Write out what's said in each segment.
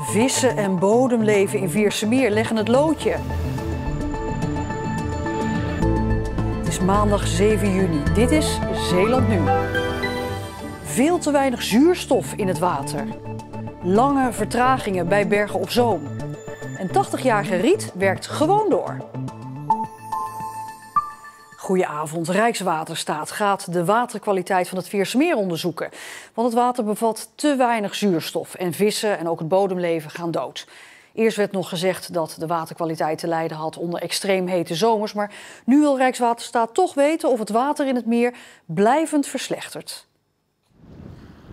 Vissen en bodemleven in Viersemeer leggen het loodje. Het is maandag 7 juni. Dit is Zeeland Nu. Veel te weinig zuurstof in het water. Lange vertragingen bij Bergen op Zoom. En 80-jarige Riet werkt gewoon door. Goedenavond. Rijkswaterstaat gaat de waterkwaliteit van het Viersemeer onderzoeken. Want het water bevat te weinig zuurstof en vissen en ook het bodemleven gaan dood. Eerst werd nog gezegd dat de waterkwaliteit te lijden had onder extreem hete zomers. Maar nu wil Rijkswaterstaat toch weten of het water in het meer blijvend verslechtert.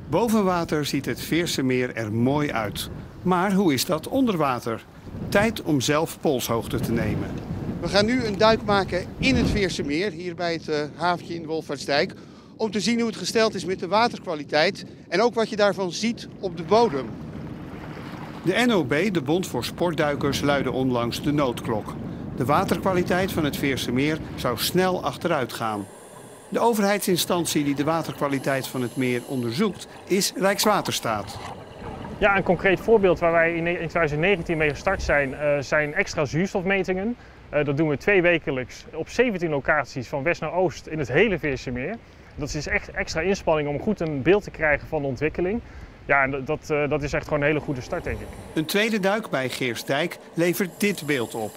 Boven water ziet het Viersemeer er mooi uit. Maar hoe is dat onder water? Tijd om zelf polshoogte te nemen. We gaan nu een duik maken in het Viersemeer, hier bij het haventje in de Wolfhartsdijk, om te zien hoe het gesteld is met de waterkwaliteit en ook wat je daarvan ziet op de bodem. De NOB, de Bond voor Sportduikers, luidde onlangs de noodklok. De waterkwaliteit van het Viersemeer zou snel achteruit gaan. De overheidsinstantie die de waterkwaliteit van het meer onderzoekt is Rijkswaterstaat. Ja, een concreet voorbeeld waar wij in 2019 mee gestart zijn extra zuurstofmetingen. Dat doen we 2 wekelijks op 17 locaties van west naar oost in het hele Viersemeer. Dat is echt extra inspanning om goed een beeld te krijgen van de ontwikkeling. Ja, en dat is echt gewoon een hele goede start, denk ik. Een tweede duik bij Geersdijk levert dit beeld op.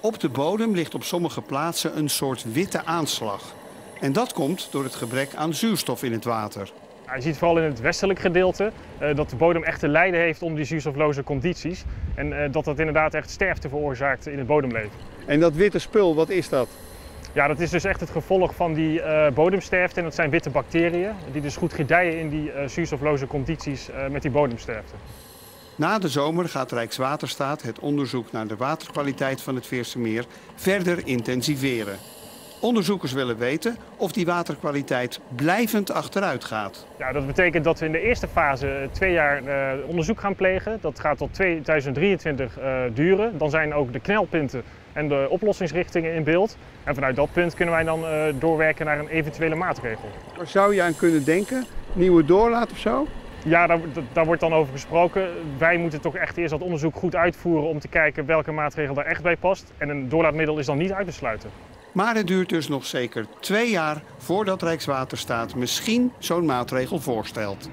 Op de bodem ligt op sommige plaatsen een soort witte aanslag. En dat komt door het gebrek aan zuurstof in het water. Je ziet vooral in het westelijk gedeelte dat de bodem echt te lijden heeft onder die zuurstofloze condities. En dat inderdaad echt sterfte veroorzaakt in het bodemleven. En dat witte spul, wat is dat? Ja, dat is dus echt het gevolg van die bodemsterfte. En dat zijn witte bacteriën die dus goed gedijen in die zuurstofloze condities met die bodemsterfte. Na de zomer gaat Rijkswaterstaat het onderzoek naar de waterkwaliteit van het Viersemeer verder intensiveren. Onderzoekers willen weten of die waterkwaliteit blijvend achteruit gaat. Ja, dat betekent dat we in de eerste fase 2 jaar onderzoek gaan plegen. Dat gaat tot 2023 duren. Dan zijn ook de knelpunten en de oplossingsrichtingen in beeld. En vanuit dat punt kunnen wij dan doorwerken naar een eventuele maatregel. Waar zou je aan kunnen denken? Nieuwe doorlaat of zo? Ja, daar wordt dan over gesproken. Wij moeten toch echt eerst dat onderzoek goed uitvoeren om te kijken welke maatregel daar echt bij past. En een doorlaatmiddel is dan niet uit te sluiten. Maar het duurt dus nog zeker 2 jaar voordat Rijkswaterstaat misschien zo'n maatregel voorstelt.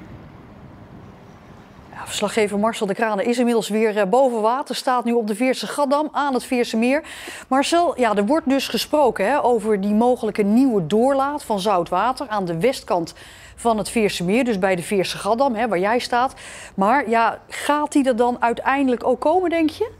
Ja, verslaggever Marcel de Kranen is inmiddels weer boven water. Staat nu op de Veerse Gaddam aan het Viersemeer. Marcel, ja, er wordt dus gesproken over die mogelijke nieuwe doorlaat van zout water aan de westkant van het Viersemeer. Dus bij de Veerse Gaddam, waar jij staat. Maar ja, gaat die er dan uiteindelijk ook komen, denk je?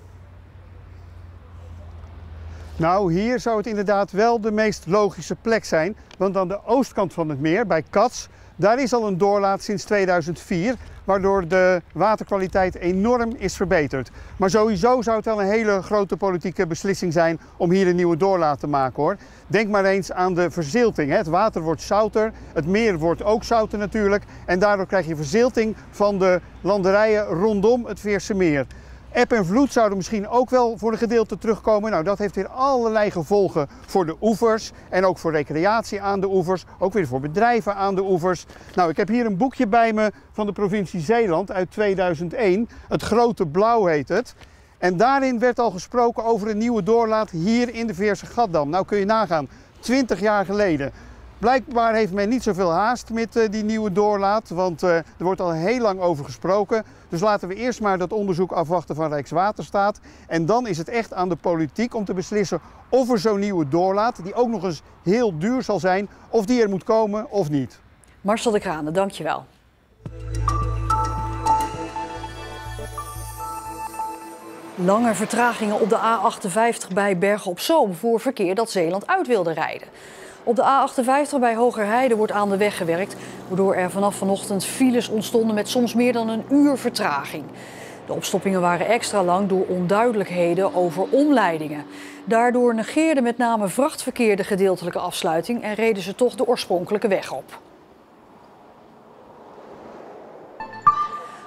Nou, hier zou het inderdaad wel de meest logische plek zijn. Want aan de oostkant van het meer, bij Cats, daar is al een doorlaat sinds 2004... waardoor de waterkwaliteit enorm is verbeterd. Maar sowieso zou het wel een hele grote politieke beslissing zijn om hier een nieuwe doorlaat te maken, hoor. Denk maar eens aan de verzilting. Het water wordt zouter, het meer wordt ook zouter natuurlijk. En daardoor krijg je verzilting van de landerijen rondom het Viersemeer. Eb en vloed zouden misschien ook wel voor een gedeelte terugkomen. Nou, dat heeft weer allerlei gevolgen voor de oevers en ook voor recreatie aan de oevers. Ook weer voor bedrijven aan de oevers. Nou, ik heb hier een boekje bij me van de provincie Zeeland uit 2001. Het Grote Blauw heet het. En daarin werd al gesproken over een nieuwe doorlaat hier in de Veerse Gaddam. Nou kun je nagaan, 20 jaar geleden. Blijkbaar heeft men niet zoveel haast met die nieuwe doorlaat, want er wordt al heel lang over gesproken. Dus laten we eerst maar dat onderzoek afwachten van Rijkswaterstaat. En dan is het echt aan de politiek om te beslissen of er zo'n nieuwe doorlaat, die ook nog eens heel duur zal zijn, of die er moet komen of niet. Marcel de Kranen, dankjewel. Lange vertragingen op de A58 bij Bergen op Zoom voor verkeer dat Zeeland uit wilde rijden. Op de A58 bij Hogerheide wordt aan de weg gewerkt, waardoor er vanaf vanochtend files ontstonden met soms meer dan een uur vertraging. De opstoppingen waren extra lang door onduidelijkheden over omleidingen. Daardoor negeerde met name vrachtverkeer de gedeeltelijke afsluiting en reden ze toch de oorspronkelijke weg op.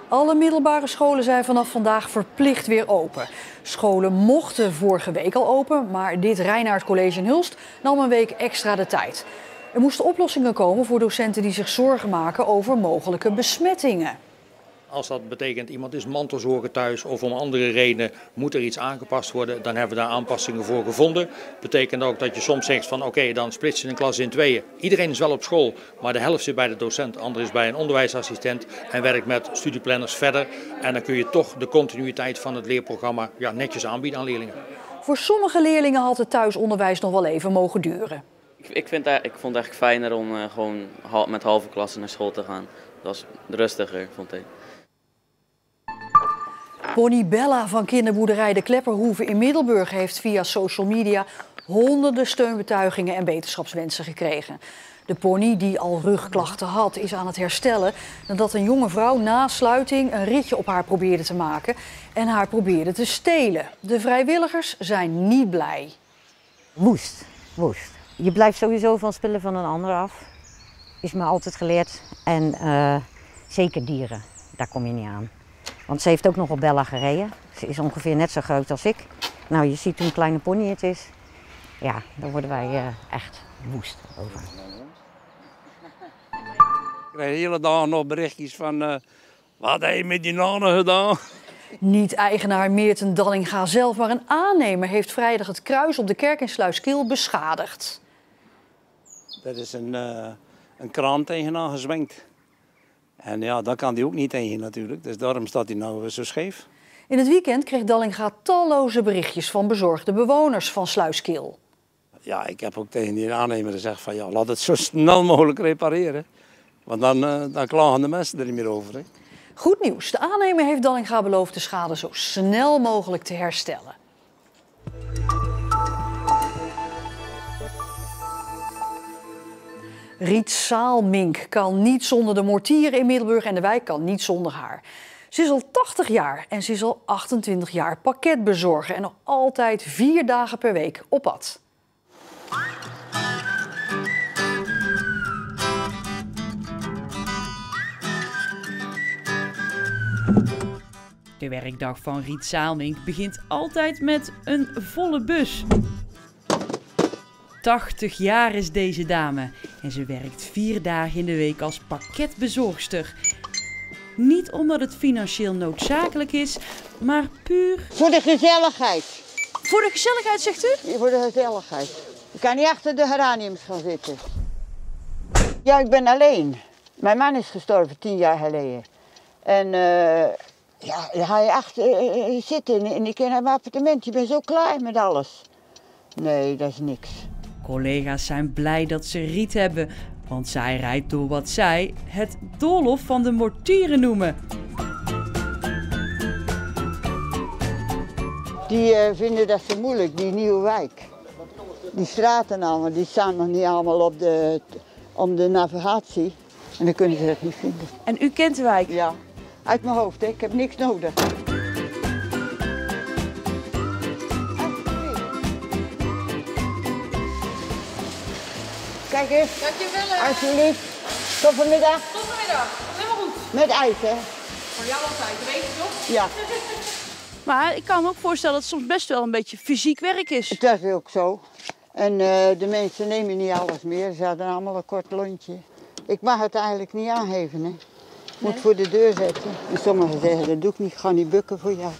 Alle middelbare scholen zijn vanaf vandaag verplicht weer open. Scholen mochten vorige week al open, maar dit Reinaert College in Hulst nam een week extra de tijd. Er moesten oplossingen komen voor docenten die zich zorgen maken over mogelijke besmettingen. Als dat betekent iemand is mantelzorger thuis of om andere redenen moet er iets aangepast worden, dan hebben we daar aanpassingen voor gevonden. Betekent ook dat je soms zegt van oké, dan splits je een klas in tweeën. Iedereen is wel op school, maar de helft zit bij de docent, de andere is bij een onderwijsassistent en werkt met studieplanners verder. En dan kun je toch de continuïteit van het leerprogramma netjes aanbieden aan leerlingen. Voor sommige leerlingen had het thuisonderwijs nog wel even mogen duren. Ik vond het eigenlijk fijner om gewoon met halve klassen naar school te gaan. Dat was rustiger, vond ik. Pony Bella van kinderboerderij De Klepperhoeve in Middelburg heeft via social media honderden steunbetuigingen en beterschapswensen gekregen. De pony, die al rugklachten had, is aan het herstellen nadat een jonge vrouw na sluiting een ritje op haar probeerde te maken en haar probeerde te stelen. De vrijwilligers zijn niet blij. Woest. Je blijft sowieso van spullen van een ander af. Is me altijd geleerd. En zeker dieren, daar kom je niet aan. Want ze heeft ook nog op Bella gereden. Ze is ongeveer net zo groot als ik. Nou, je ziet hoe een kleine pony het is. Ja, daar worden wij echt woest over. Ik krijg de hele dag nog berichtjes van wat heb je met die nanen gedaan? Niet eigenaar Meerten Dallinga zelf, maar een aannemer heeft vrijdag het kruis op de kerk in Sluiskil beschadigd. Dat is een kraan tegenaan gezwenkt. En ja, daar kan hij ook niet tegen natuurlijk, dus daarom staat hij nou zo scheef. In het weekend kreeg Dallinga talloze berichtjes van bezorgde bewoners van Sluiskil. Ja, ik heb ook tegen die aannemer gezegd van ja, laat het zo snel mogelijk repareren. Want dan klagen de mensen er niet meer over. Hè. Goed nieuws, de aannemer heeft Dallinga beloofd de schade zo snel mogelijk te herstellen. Riet Saalmink kan niet zonder de mortieren in Middelburg en de wijk kan niet zonder haar. Ze is al 80 jaar en ze is al 28 jaar pakketbezorger en nog altijd 4 dagen per week op pad. De werkdag van Riet Saalmink begint altijd met een volle bus. 80 jaar is deze dame en ze werkt 4 dagen in de week als pakketbezorgster. Niet omdat het financieel noodzakelijk is, maar puur... Voor de gezelligheid. Voor de gezelligheid, zegt u? Voor de gezelligheid. Ik kan niet achter de geraniums gaan zitten. Ja, ik ben alleen. Mijn man is gestorven 10 jaar geleden. En ja, dan ga je achter zitten en ik in mijn appartement. Je bent zo klaar met alles. Nee, dat is niks. Collega's zijn blij dat ze Riet hebben, want zij rijdt door wat zij het doolhof van de mortieren noemen. Die vinden dat zo moeilijk, die nieuwe wijk. Die straten allemaal, die staan nog niet allemaal op de navigatie. En dan kunnen ze dat niet vinden. En u kent de wijk? Ja, uit mijn hoofd, hè. Ik heb niks nodig. Kijk eens. Dankjewel. Alsjeblieft. Tot vanmiddag. Tot vanmiddag. Helemaal goed. Met ijs, hè? Voor jou altijd, weet je toch? Ja. Maar ik kan me ook voorstellen dat het soms best wel een beetje fysiek werk is. Dat is ook zo. En de mensen nemen niet alles meer. Ze hadden allemaal een kort lontje. Ik mag het eigenlijk niet aangeven, hè. Ik moet voor de deur zetten. En sommigen zeggen, dat doe ik niet. Ik ga niet bukken voor jou.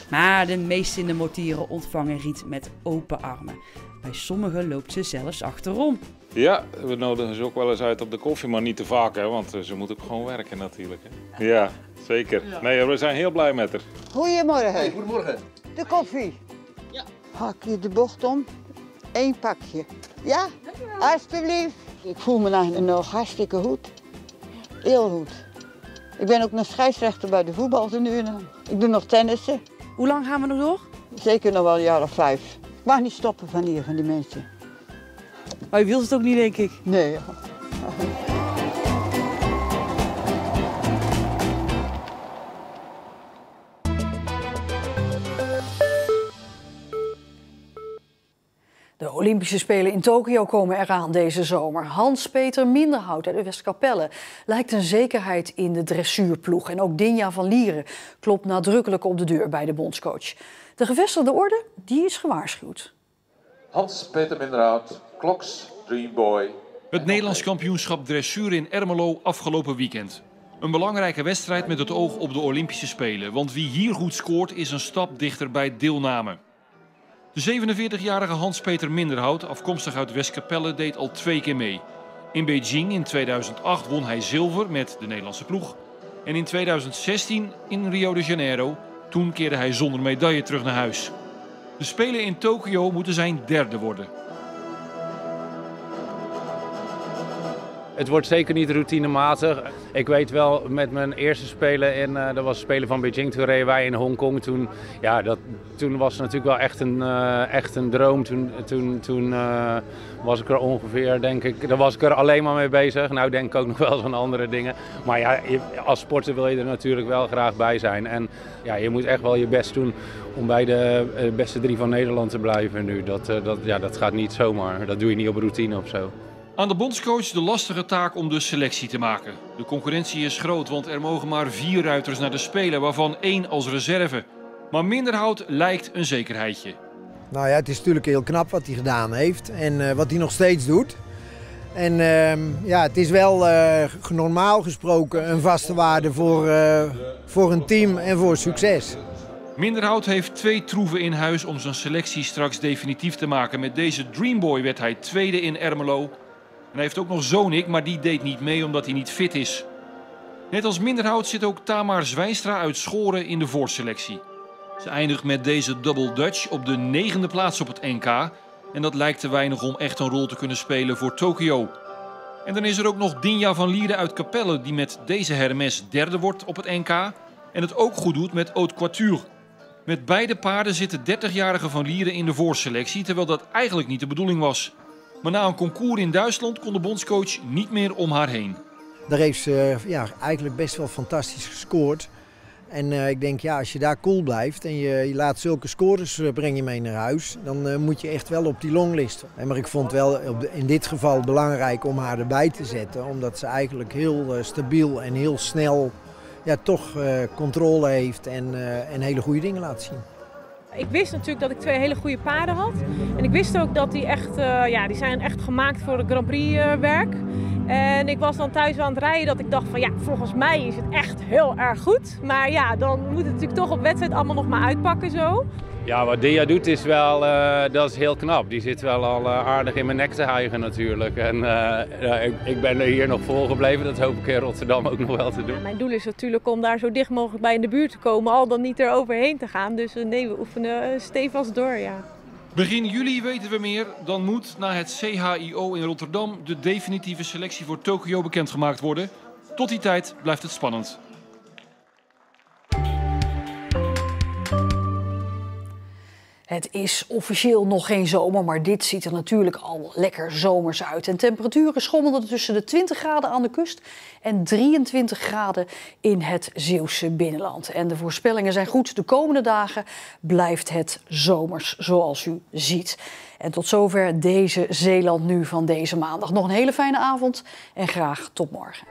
Maar de meesten in de mortieren ontvangen Riet met open armen. Bij sommigen loopt ze zelfs achterom. Ja, we nodigen ze ook wel eens uit op de koffie, maar niet te vaak, hè, want ze moet ook gewoon werken natuurlijk. Hè. Ja, zeker. Ja. Nee, we zijn heel blij met haar. Goedemorgen. Hey, goedemorgen. De koffie. Ja. Hak je de bocht om. 1 pakje. Ja? Dankjewel. Alsjeblieft. Ik voel me nog hartstikke goed. Heel goed. Ik ben ook nog scheidsrechter bij de voetbal nu. Ik doe nog tennissen. Hoe lang gaan we nog door? Zeker nog wel een jaar of 5. Ik mag niet stoppen van hier, van die mensen. Maar je wilt het ook niet, denk ik. Nee. De Olympische Spelen in Tokio komen eraan deze zomer. Hans-Peter Minderhout uit de Westkapelle lijkt een zekerheid in de dressuurploeg. En ook Dinja van Lieren klopt nadrukkelijk op de deur bij de bondscoach. De gevestigde orde, die is gewaarschuwd. Hans-Peter Minderhout, Kloks, Dreamboy. Het Nederlands kampioenschap dressuur in Ermelo afgelopen weekend. Een belangrijke wedstrijd met het oog op de Olympische Spelen. Want wie hier goed scoort is een stap dichter bij deelname. De 47-jarige Hans-Peter Minderhout, afkomstig uit Westkapelle, deed al 2 keer mee. In Beijing in 2008 won hij zilver met de Nederlandse ploeg. En in 2016 in Rio de Janeiro, toen keerde hij zonder medaille terug naar huis. De Spelen in Tokio moeten zijn 3e worden. Het wordt zeker niet routinematig. Ik weet wel, met mijn eerste Spelen, dat was Spelen van Beijing, toen reden wij in Hongkong. Toen was het natuurlijk wel echt een droom. Toen was ik er ongeveer, denk ik, daar was ik er alleen maar mee bezig. Nou denk ik ook nog wel eens aan andere dingen. Maar ja, als sporter wil je er natuurlijk wel graag bij zijn. En ja, je moet echt wel je best doen om bij de beste 3 van Nederland te blijven nu. Dat gaat niet zomaar. Dat doe je niet op routine of zo. Aan de bondscoach de lastige taak om de selectie te maken. De concurrentie is groot, want er mogen maar 4 ruiters naar de Spelen, waarvan 1 als reserve. Maar Minderhout lijkt een zekerheidje. Nou ja, het is natuurlijk heel knap wat hij gedaan heeft en wat hij nog steeds doet. En ja, het is wel normaal gesproken een vaste waarde voor een team en voor succes. Minderhout heeft 2 troeven in huis om zijn selectie straks definitief te maken. Met deze Dreamboy werd hij 2e in Ermelo. En hij heeft ook nog Zonik, maar die deed niet mee omdat hij niet fit is. Net als Minderhout zit ook Tamar Zwijnstra uit Schoren in de voorselectie. Ze eindigt met deze Double Dutch op de 9e plaats op het NK. En dat lijkt te weinig om echt een rol te kunnen spelen voor Tokio. En dan is er ook nog Dinja van Lierde uit Capelle, die met deze Hermes 3e wordt op het NK. En het ook goed doet met Haute Couture. Met beide paarden zit de 30-jarige Van Lierde in de voorselectie, terwijl dat eigenlijk niet de bedoeling was. Maar na een concours in Duitsland kon de bondscoach niet meer om haar heen. Daar heeft ze eigenlijk best wel fantastisch gescoord. En ik denk, ja, als je daar cool blijft en je laat zulke scores breng je mee naar huis, dan moet je echt wel op die longlist. Maar ik vond wel in dit geval belangrijk om haar erbij te zetten, omdat ze eigenlijk heel stabiel en heel snel toch controle heeft en hele goede dingen laat zien. Ik wist natuurlijk dat ik 2 hele goede paarden had. En ik wist ook dat die echt, die zijn echt gemaakt voor het Grand Prix werk. En ik was dan thuis aan het rijden dat ik dacht van ja, volgens mij is het echt heel erg goed. Maar ja, dan moet het natuurlijk toch op wedstrijd allemaal nog maar uitpakken zo. Ja, wat Dia doet is wel, dat is heel knap. Die zit wel al aardig in mijn nek te hijgen natuurlijk. En ik ben er hier nog volgebleven, dat hoop ik in Rotterdam ook nog wel te doen. Ja, mijn doel is natuurlijk om daar zo dicht mogelijk bij in de buurt te komen, al dan niet er overheen te gaan. Dus nee, we oefenen stevast door, ja. Begin juli weten we meer, dan moet na het CHIO in Rotterdam de definitieve selectie voor Tokio bekendgemaakt worden. Tot die tijd blijft het spannend. Het is officieel nog geen zomer, maar dit ziet er natuurlijk al lekker zomers uit. En temperaturen schommelden tussen de 20 graden aan de kust en 23 graden in het Zeeuwse binnenland. En de voorspellingen zijn goed. De komende dagen blijft het zomers, zoals u ziet. En tot zover deze Zeeland Nu van deze maandag. Nog een hele fijne avond en graag tot morgen.